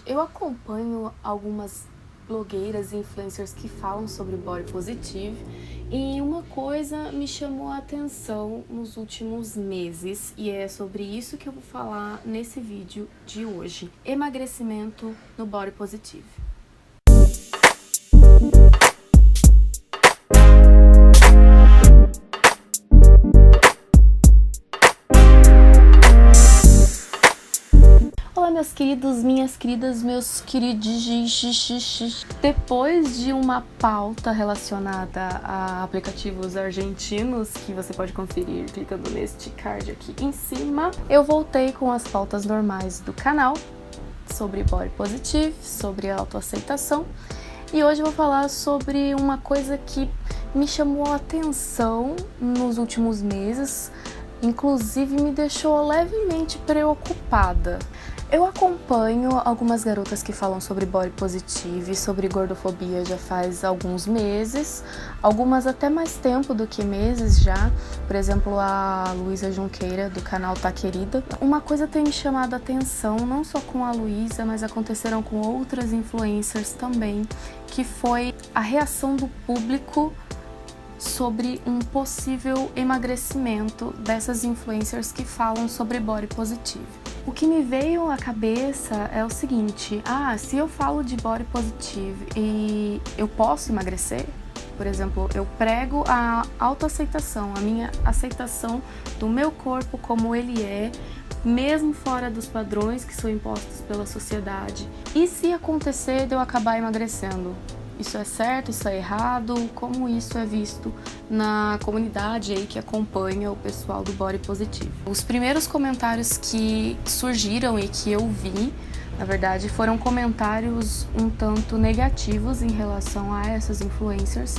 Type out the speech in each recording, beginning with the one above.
Eu acompanho algumas blogueiras e influencers que falam sobre body positive e uma coisa me chamou a atenção nos últimos meses e é sobre isso que eu vou falar nesse vídeo de hoje: emagrecimento no body positive. Olá, meus queridos, minhas queridas, meus queridos. Depois de uma pauta relacionada a aplicativos argentinos, que você pode conferir clicando neste card aqui em cima, eu voltei com as pautas normais do canal sobre body positive, sobre autoaceitação, e hoje eu vou falar sobre uma coisa que me chamou a atenção nos últimos meses, inclusive me deixou levemente preocupada. Eu acompanho algumas garotas que falam sobre body positive, sobre gordofobia já faz alguns meses, algumas até mais tempo do que meses já, por exemplo a Luísa Junqueira do canal Tá Querida. Uma coisa tem me chamado a atenção, não só com a Luísa, mas aconteceram com outras influencers também, que foi a reação do público sobre um possível emagrecimento dessas influencers que falam sobre body positive. O que me veio à cabeça é o seguinte: se eu falo de body positive e eu posso emagrecer? Por exemplo, eu prego a autoaceitação, a minha aceitação do meu corpo como ele é, mesmo fora dos padrões que são impostos pela sociedade. E se acontecer de eu acabar emagrecendo? Isso é certo? Isso é errado? Como isso é visto na comunidade aí que acompanha o pessoal do body positive? Os primeiros comentários que surgiram e que eu vi, na verdade, foram comentários um tanto negativos em relação a essas influencers,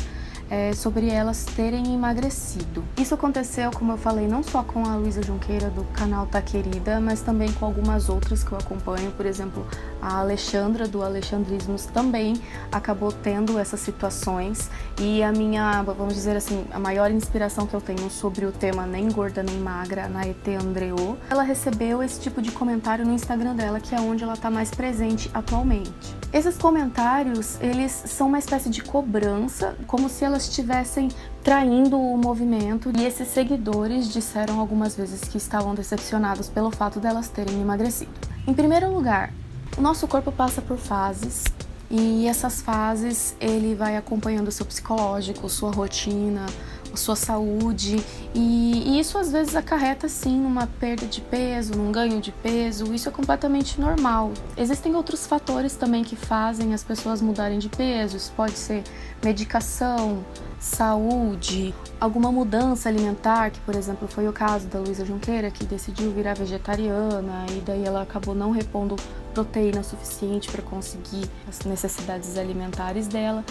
sobre elas terem emagrecido. Isso aconteceu, como eu falei, não só com a Luísa Junqueira do canal Tá Querida, mas também com algumas outras que eu acompanho. Por exemplo, a Alexandra do Alexandrismos também acabou tendo essas situações, e a minha, vamos dizer assim, a maior inspiração que eu tenho sobre o tema Nem Gorda Nem Magra, a Naete Andreou, ela recebeu esse tipo de comentário no Instagram dela, que é onde ela está mais presente atualmente. Esses comentários, eles são uma espécie de cobrança, como se elas estivessem traindo o movimento, e esses seguidores disseram algumas vezes que estavam decepcionados pelo fato delas terem emagrecido. Em primeiro lugar, o nosso corpo passa por fases, e essas fases ele vai acompanhando o seu psicológico, sua rotina, sua saúde, e isso às vezes acarreta sim numa perda de peso, num ganho de peso. Isso é completamente normal. Existem outros fatores também que fazem as pessoas mudarem de peso. Isso pode ser medicação, saúde, alguma mudança alimentar, que por exemplo foi o caso da Luísa Junqueira, que decidiu virar vegetariana e daí ela acabou não repondo proteína suficiente para conseguir as necessidades alimentares dela.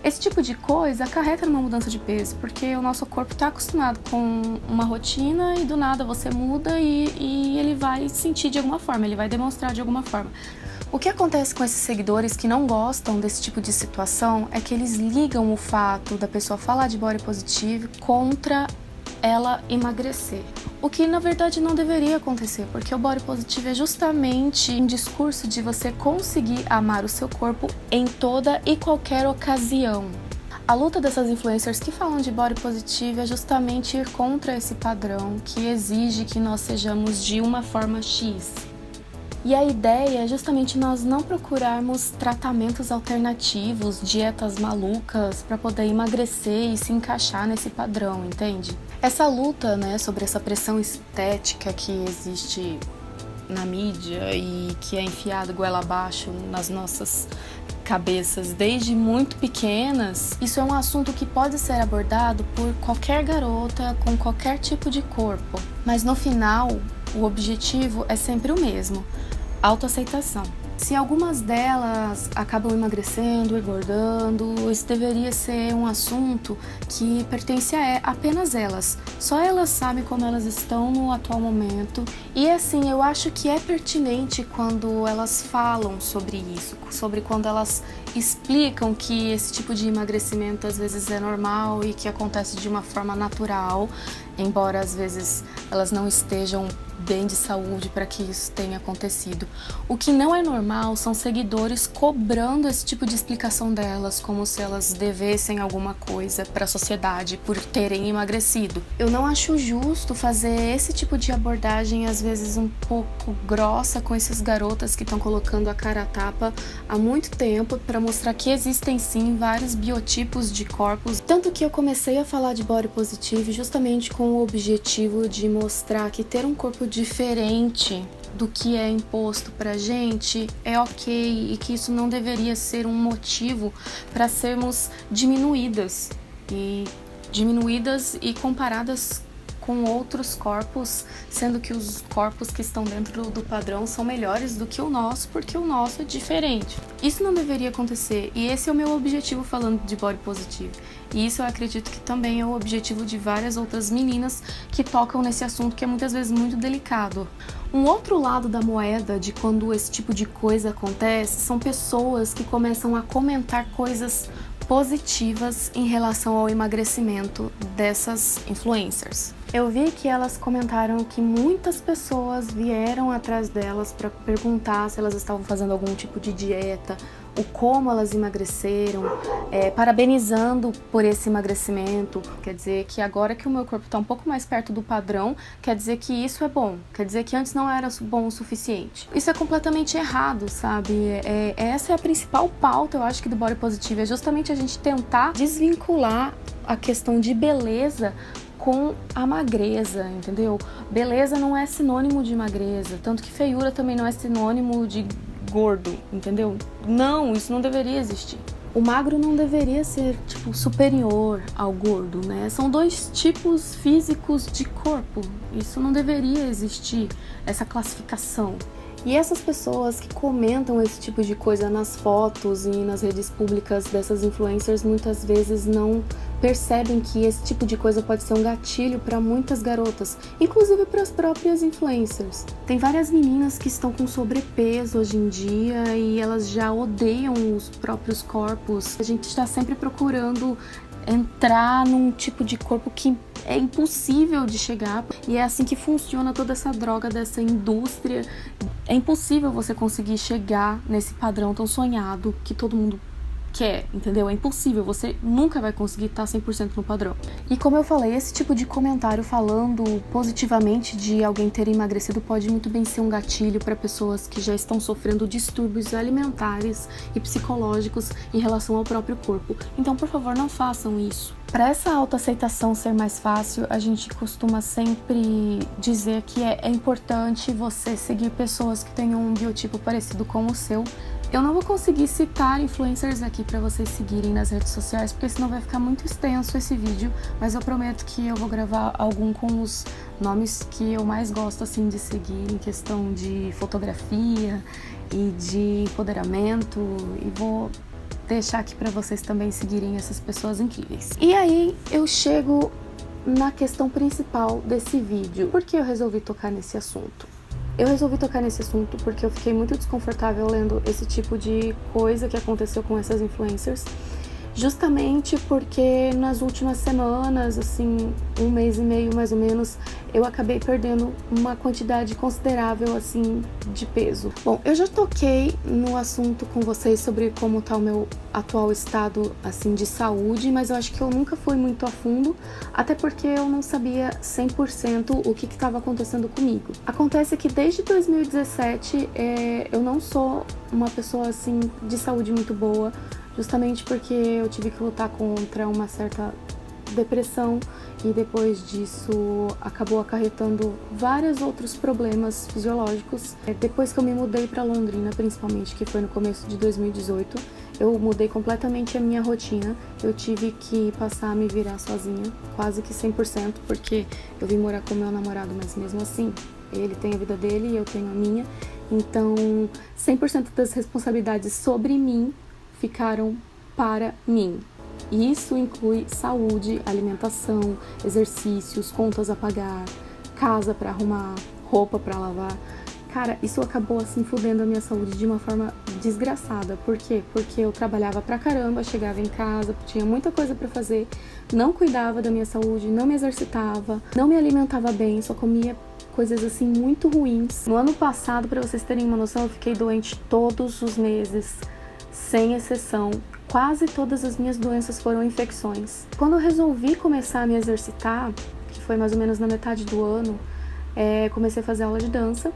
Esse tipo de coisa acarreta numa mudança de peso, porque o nosso corpo está acostumado com uma rotina e do nada você muda e ele vai sentir de alguma forma, ele vai demonstrar de alguma forma. O que acontece com esses seguidores que não gostam desse tipo de situação é que eles ligam o fato da pessoa falar de body positive contra ela emagrecer. O que na verdade não deveria acontecer, porque o body positive é justamente um discurso de você conseguir amar o seu corpo em toda e qualquer ocasião. A luta dessas influencers que falam de body positive é justamente ir contra esse padrão que exige que nós sejamos de uma forma X. E a ideia é justamente nós não procurarmos tratamentos alternativos, dietas malucas para poder emagrecer e se encaixar nesse padrão, entende? Essa luta, sobre essa pressão estética que existe na mídia e que é enfiada goela abaixo nas nossas cabeças desde muito pequenas, isso é um assunto que pode ser abordado por qualquer garota com qualquer tipo de corpo. Mas no final, o objetivo é sempre o mesmo: autoaceitação. Se algumas delas acabam emagrecendo, engordando, isso deveria ser um assunto que pertence a apenas elas. Só elas sabem como elas estão no atual momento. E assim, eu acho que é pertinente quando elas falam sobre isso, sobre quando elas explicam que esse tipo de emagrecimento às vezes é normal e que acontece de uma forma natural. embora às vezes elas não estejam bem de saúde para que isso tenha acontecido. O que não é normal são seguidores cobrando esse tipo de explicação delas, como se elas devessem alguma coisa para a sociedade por terem emagrecido. Eu não acho justo fazer esse tipo de abordagem, às vezes um pouco grossa, com essas garotas que estão colocando a cara a tapa há muito tempo para mostrar que existem sim vários biotipos de corpos. Tanto que eu comecei a falar de body positive justamente com o objetivo de mostrar que ter um corpo diferente do que é imposto pra gente é ok, e que isso não deveria ser um motivo para sermos diminuídas e comparadas com outros corpos, sendo que os corpos que estão dentro do padrão são melhores do que o nosso, porque o nosso é diferente. Isso não deveria acontecer, e esse é o meu objetivo falando de body positive. E isso eu acredito que também é o objetivo de várias outras meninas que tocam nesse assunto, que é muitas vezes muito delicado. Um outro lado da moeda de quando esse tipo de coisa acontece são pessoas que começam a comentar coisas positivas em relação ao emagrecimento dessas influencers. Eu vi que elas comentaram que muitas pessoas vieram atrás delas para perguntar se elas estavam fazendo algum tipo de dieta, o como elas emagreceram, parabenizando por esse emagrecimento. Quer dizer que agora que o meu corpo está um pouco mais perto do padrão, quer dizer que isso é bom, quer dizer que antes não era bom o suficiente. Isso é completamente errado, sabe? Essa é a principal pauta, eu acho, que do body positive, é justamente a gente tentar desvincular a questão de beleza com a magreza, entendeu? Beleza não é sinônimo de magreza, tanto que feiura também não é sinônimo de gordo, entendeu? Não, isso não deveria existir. O magro não deveria ser, superior ao gordo, né? São dois tipos físicos de corpo. Isso não deveria existir, essa classificação. E essas pessoas que comentam esse tipo de coisa nas fotos e nas redes públicas dessas influencers muitas vezes não percebem que esse tipo de coisa pode ser um gatilho para muitas garotas, inclusive para as próprias influencers. Tem várias meninas que estão com sobrepeso hoje em dia e elas já odeiam os próprios corpos. A gente está sempre procurando entrar num tipo de corpo que é impossível de chegar, e é assim que funciona toda essa droga dessa indústria. É impossível você conseguir chegar nesse padrão tão sonhado que todo mundo quer, entendeu? É impossível, você nunca vai conseguir estar 100% no padrão. E como eu falei, esse tipo de comentário falando positivamente de alguém ter emagrecido pode muito bem ser um gatilho para pessoas que já estão sofrendo distúrbios alimentares e psicológicos em relação ao próprio corpo. Então, por favor, não façam isso. Para essa autoaceitação ser mais fácil, a gente costuma sempre dizer que é importante você seguir pessoas que tenham um biotipo parecido com o seu. Eu não vou conseguir citar influencers aqui para vocês seguirem nas redes sociais, porque senão vai ficar muito extenso esse vídeo, mas eu prometo que eu vou gravar algum com os nomes que eu mais gosto assim de seguir em questão de fotografia e de empoderamento, e vou deixar aqui para vocês também seguirem essas pessoas incríveis. E aí eu chego na questão principal desse vídeo. Por que eu resolvi tocar nesse assunto? Eu resolvi tocar nesse assunto porque eu fiquei muito desconfortável lendo esse tipo de coisa que aconteceu com essas influencers, justamente porque nas últimas semanas, assim, um mês e meio mais ou menos, eu acabei perdendo uma quantidade considerável, assim, de peso. Bom, eu já toquei no assunto com vocês sobre como tá o meu atual estado, assim, de saúde, mas eu acho que eu nunca fui muito a fundo, até porque eu não sabia 100% o que estava acontecendo comigo. Acontece que desde 2017 eu não sou uma pessoa, assim, de saúde muito boa, justamente porque eu tive que lutar contra uma certa depressão e depois disso acabou acarretando vários outros problemas fisiológicos. Depois que eu me mudei para Londrina, principalmente, que foi no começo de 2018, eu mudei completamente a minha rotina. Eu tive que passar a me virar sozinha, quase que 100%, porque eu vim morar com meu namorado, mas mesmo assim, ele tem a vida dele e eu tenho a minha. Então, 100% das responsabilidades sobre mim ficaram para mim. E isso inclui saúde, alimentação, exercícios, contas a pagar, casa para arrumar, roupa para lavar. Cara, isso acabou assim fudendo a minha saúde de uma forma desgraçada. Por quê? Porque eu trabalhava pra caramba, chegava em casa, tinha muita coisa pra fazer, não cuidava da minha saúde, não me exercitava, não me alimentava bem, só comia coisas assim muito ruins. No ano passado, pra vocês terem uma noção, eu fiquei doente todos os meses, sem exceção. Quase todas as minhas doenças foram infecções. Quando eu resolvi começar a me exercitar, que foi mais ou menos na metade do ano, comecei a fazer aula de dança.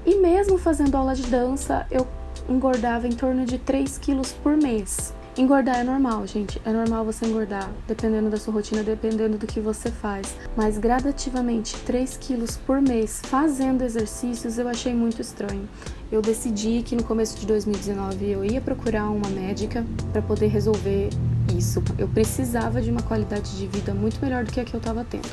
E mesmo fazendo aula de dança, eu engordava em torno de 3 quilos por mês. Engordar é normal, gente. É normal você engordar, dependendo da sua rotina, dependendo do que você faz. Mas gradativamente, 3 quilos por mês fazendo exercícios, eu achei muito estranho. Eu decidi que no começo de 2019 eu ia procurar uma médica para poder resolver isso. Eu precisava de uma qualidade de vida muito melhor do que a que eu estava tendo.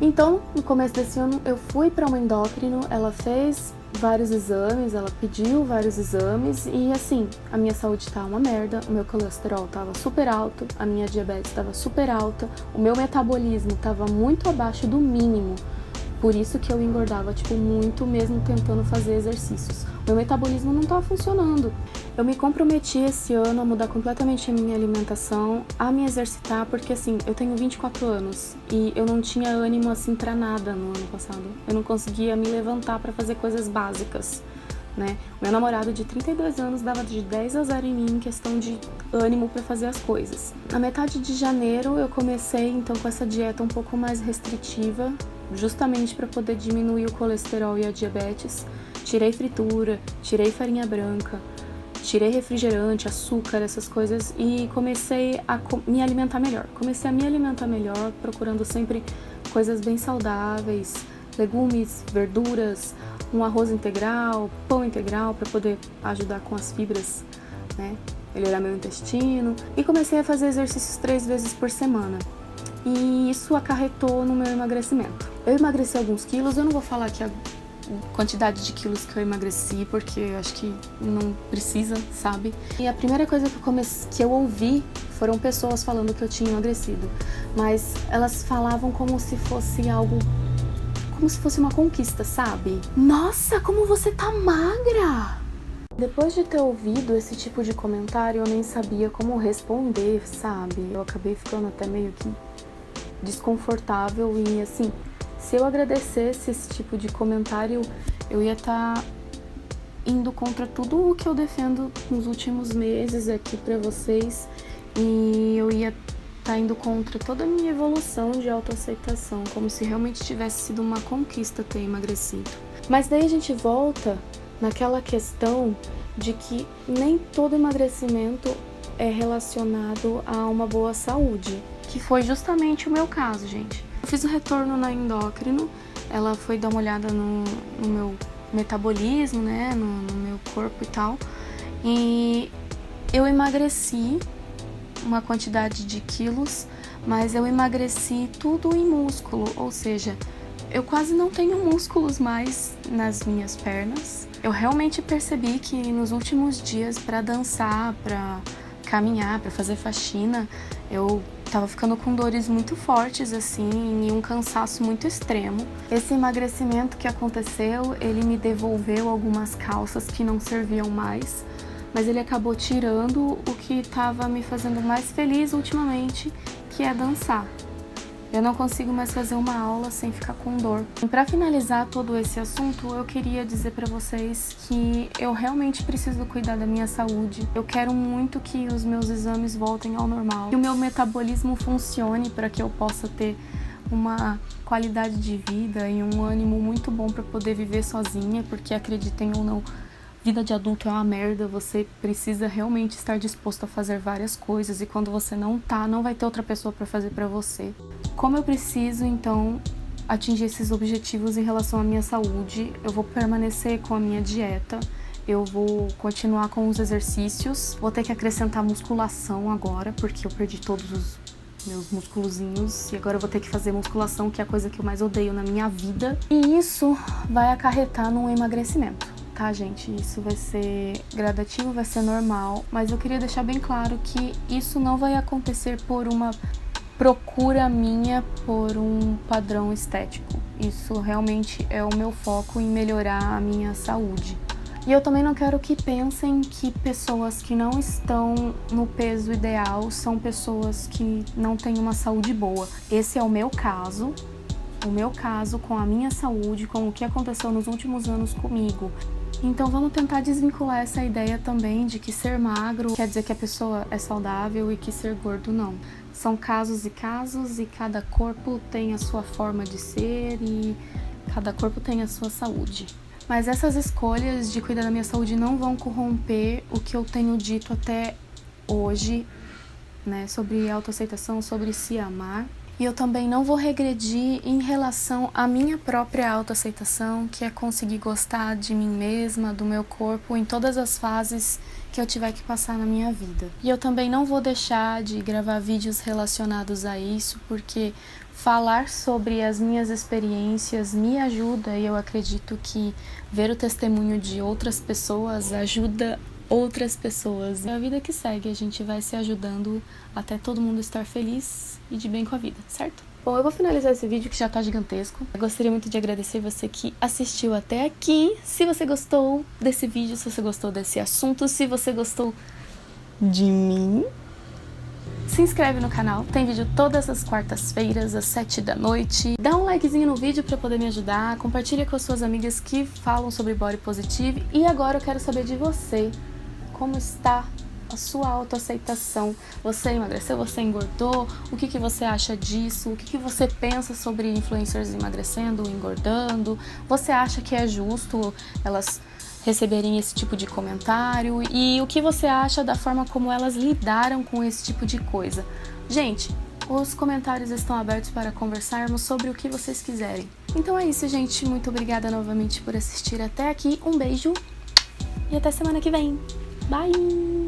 Então, no começo desse ano, eu fui para uma endócrino, ela fez vários exames, ela pediu vários exames e assim, a minha saúde tá uma merda, o meu colesterol tava super alto, a minha diabetes tava super alta, o meu metabolismo tava muito abaixo do mínimo. Por isso que eu engordava, muito, mesmo tentando fazer exercícios. Meu metabolismo não estava funcionando. Eu me comprometi esse ano a mudar completamente a minha alimentação, a me exercitar, porque assim, eu tenho 24 anos e eu não tinha ânimo assim pra nada no ano passado. Eu não conseguia me levantar para fazer coisas básicas, né? Meu namorado de 32 anos dava de 10 a 0 em mim em questão de ânimo para fazer as coisas. Na metade de janeiro eu comecei então com essa dieta um pouco mais restritiva, justamente para poder diminuir o colesterol e a diabetes. Tirei fritura, tirei farinha branca, tirei refrigerante, açúcar, essas coisas e comecei a me alimentar melhor. Comecei a me alimentar melhor, procurando sempre coisas bem saudáveis, legumes, verduras, um arroz integral, pão integral para poder ajudar com as fibras, né? Melhorar meu intestino. E comecei a fazer exercícios 3 vezes por semana. E isso acarretou no meu emagrecimento. Eu emagreci alguns quilos, eu não vou falar aqui a quantidade de quilos que eu emagreci, porque eu acho que não precisa, sabe? E a primeira coisa que eu ouvi foram pessoas falando que eu tinha emagrecido, mas elas falavam como se fosse algo, como se fosse uma conquista, sabe? Nossa, como você tá magra! Depois de ter ouvido esse tipo de comentário, eu nem sabia como responder, sabe? Eu acabei ficando até meio que desconfortável e assim, se eu agradecesse esse tipo de comentário, eu ia estar indo contra tudo o que eu defendo nos últimos meses aqui pra vocês e eu ia estar indo contra toda a minha evolução de autoaceitação, como se realmente tivesse sido uma conquista ter emagrecido. Mas daí a gente volta naquela questão de que nem todo emagrecimento é relacionado a uma boa saúde, que foi justamente o meu caso, gente. Eu fiz o retorno na endócrino, ela foi dar uma olhada no meu metabolismo, né, no meu corpo e tal, e eu emagreci uma quantidade de quilos, mas eu emagreci tudo em músculo, ou seja, eu quase não tenho músculos mais nas minhas pernas. Eu realmente percebi que nos últimos dias, para dançar, para caminhar, para fazer faxina, eu tava ficando com dores muito fortes, assim, e um cansaço muito extremo. Esse emagrecimento que aconteceu, ele me devolveu algumas calças que não serviam mais, mas ele acabou tirando o que tava me fazendo mais feliz ultimamente, que é dançar. Eu não consigo mais fazer uma aula sem ficar com dor. E para finalizar todo esse assunto, eu queria dizer para vocês que eu realmente preciso cuidar da minha saúde. Eu quero muito que os meus exames voltem ao normal, que o meu metabolismo funcione para que eu possa ter uma qualidade de vida e um ânimo muito bom para poder viver sozinha, porque acreditem ou não, vida de adulto é uma merda, você precisa realmente estar disposto a fazer várias coisas e quando você não tá, não vai ter outra pessoa para fazer para você. Como eu preciso, então, atingir esses objetivos em relação à minha saúde, eu vou permanecer com a minha dieta, eu vou continuar com os exercícios, vou ter que acrescentar musculação agora, porque eu perdi todos os meus musculozinhos e agora eu vou ter que fazer musculação, que é a coisa que eu mais odeio na minha vida. E isso vai acarretar num emagrecimento. Tá, gente? Isso vai ser gradativo, vai ser normal, mas eu queria deixar bem claro que isso não vai acontecer por uma procura minha por um padrão estético. Isso realmente é o meu foco em melhorar a minha saúde. E eu também não quero que pensem que pessoas que não estão no peso ideal são pessoas que não têm uma saúde boa. Esse é o meu caso com a minha saúde, com o que aconteceu nos últimos anos comigo. Então vamos tentar desvincular essa ideia também de que ser magro quer dizer que a pessoa é saudável e que ser gordo não. São casos e casos e cada corpo tem a sua forma de ser e cada corpo tem a sua saúde. Mas essas escolhas de cuidar da minha saúde não vão corromper o que eu tenho dito até hoje, né, sobre autoaceitação, sobre se amar. E eu também não vou regredir em relação à minha própria autoaceitação, que é conseguir gostar de mim mesma, do meu corpo, em todas as fases que eu tiver que passar na minha vida. E eu também não vou deixar de gravar vídeos relacionados a isso, porque falar sobre as minhas experiências me ajuda e eu acredito que ver o testemunho de outras pessoas ajuda outras pessoas. É a vida que segue, a gente vai se ajudando até todo mundo estar feliz e de bem com a vida, certo? Bom, eu vou finalizar esse vídeo que já tá gigantesco. Eu gostaria muito de agradecer você que assistiu até aqui. Se você gostou desse vídeo, se você gostou desse assunto, se você gostou de mim, se inscreve no canal, tem vídeo todas as quartas-feiras, às 7 da noite. Dá um likezinho no vídeo pra poder me ajudar, compartilha com as suas amigas que falam sobre body positive. E agora eu quero saber de você, como está a sua autoaceitação? Você emagreceu, você engordou? O que você acha disso? O que você pensa sobre influencers emagrecendo, engordando? Você acha que é justo elas receberem esse tipo de comentário? E o que você acha da forma como elas lidaram com esse tipo de coisa? Gente, os comentários estão abertos para conversarmos sobre o que vocês quiserem. Então é isso, gente. Muito obrigada novamente por assistir até aqui. Um beijo e até semana que vem. Bye!